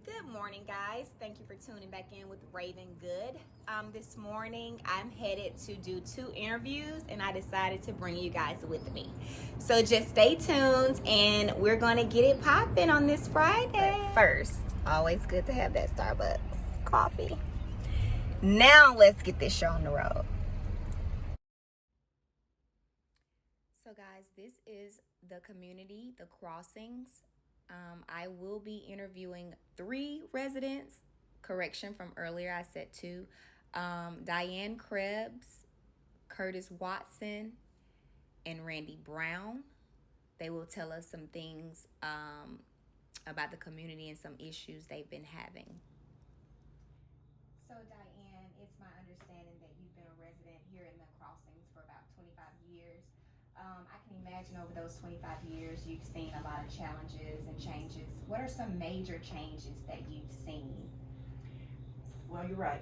Good morning, guys. Thank you for tuning back in with Raven Good. This morning, I'm headed to do 2 interviews, and I decided to bring you guys with me. So just stay tuned, and we're going to get it popping on this Friday. But first, always good to have that Starbucks coffee. Now, let's get this show on the road. So, guys, this is the community, the Crossings. I will be interviewing 3 residents. Correction from earlier, I said 2. Diane Krebs, Curtis Watson, and Randy Brown. They will tell us some things about the community and some issues they've been having. So, Diane, it's my understanding that you've been a resident here in the Crossings for about 25 years. I can imagine over those 25 years you've seen a lot of challenges and changes. What are some major changes that you've seen? Well, you're right.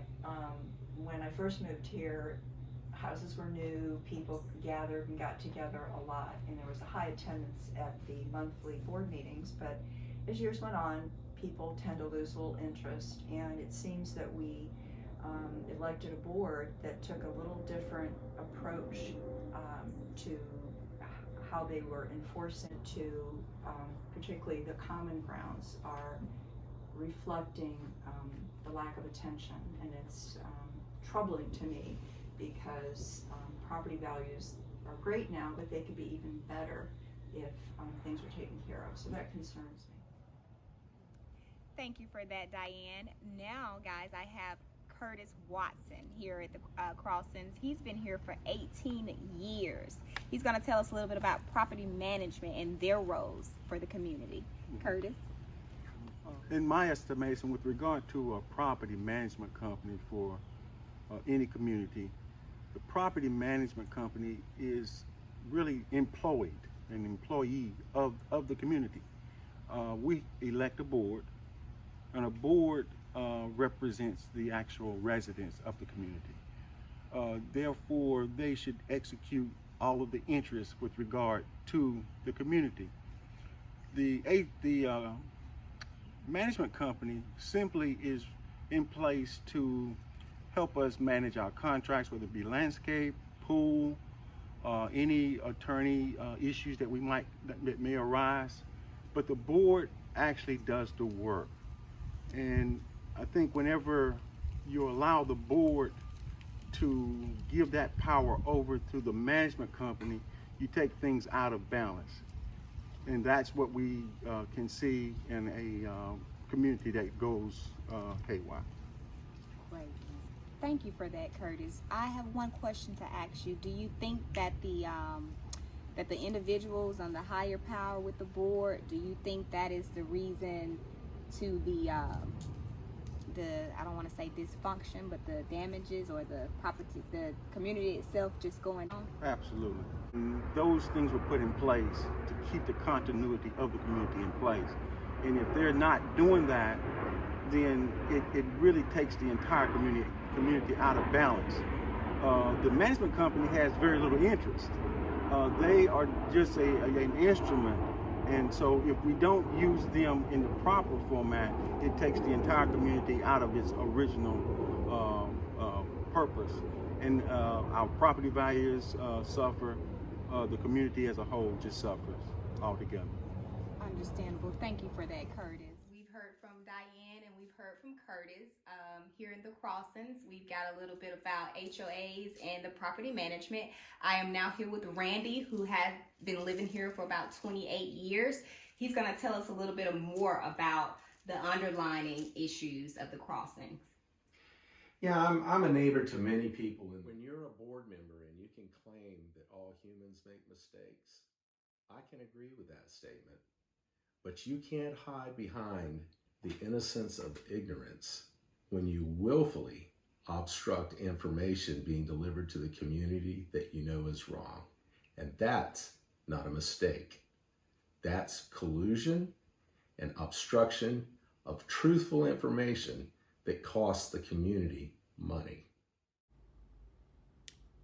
When I first moved here, houses were new, people gathered and got together a lot, and there was a high attendance at the monthly board meetings. But as years went on, people tend to lose a little interest, and it seems that we elected a board that took a little different approach to how they were enforcing to, particularly the common grounds are reflecting the lack of attention, and it's troubling to me because property values are great now, but they could be even better if things were taken care of. So that concerns me. Thank you for that, Diane. Now, guys, I have Curtis Watson here at the Crossings. He's been here for 18 years. He's going to tell us a little bit about property management and their roles for the community. Curtis? In my estimation, with regard to a property management company for any community, the property management company is really employed, an employee of the community. We elect a board, and a board represents the actual residents of the community. Therefore, they should execute all of the interests with regard to the community. The management company simply is in place to help us manage our contracts, whether it be landscape, pool, any attorney issues that may arise. But the board actually does the work. And I think whenever you allow the board to give that power over to the management company, you take things out of balance. And that's what we can see in a community that goes haywire. Great. Thank you for that, Curtis. I have one question to ask you. Do you think that the individuals on the higher power with the board, do you think that is the reason to the I don't want to say dysfunction, but the damages or the community itself just going on? Absolutely. And those things were put in place to keep the continuity of the community in place. And if they're not doing that, then it really takes the entire community out of balance. The management company has very little interest. They are just an instrument. And so if we don't use them in the proper format, it takes the entire community out of its original purpose. And our property values suffer. The community as a whole just suffers altogether. Understandable. Thank you for that, Curtis. We've heard from Diane and we've heard from Curtis. Here in the Crossings, we've got a little bit about HOAs and the property management. I am now here with Randy, who has been living here for about 28 years. He's going to tell us a little bit more about the underlying issues of the Crossings. Yeah, I'm a neighbor to many people. And when you're a board member and you can claim that all humans make mistakes, I can agree with that statement. But you can't hide behind the innocence of ignorance when you willfully obstruct information being delivered to the community that you know is wrong. And that's not a mistake. That's collusion and obstruction of truthful information that costs the community money.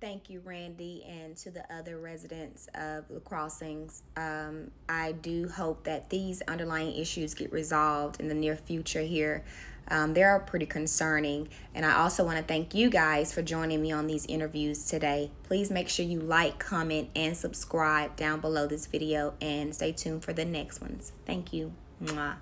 Thank you, Randy, and to the other residents of the crossings. I do hope that these underlying issues get resolved in the near future here. They are pretty concerning. And I also want to thank you guys for joining me on these interviews today. Please make sure you like, comment, and subscribe down below this video, and stay tuned for the next ones. Thank you. Mwah.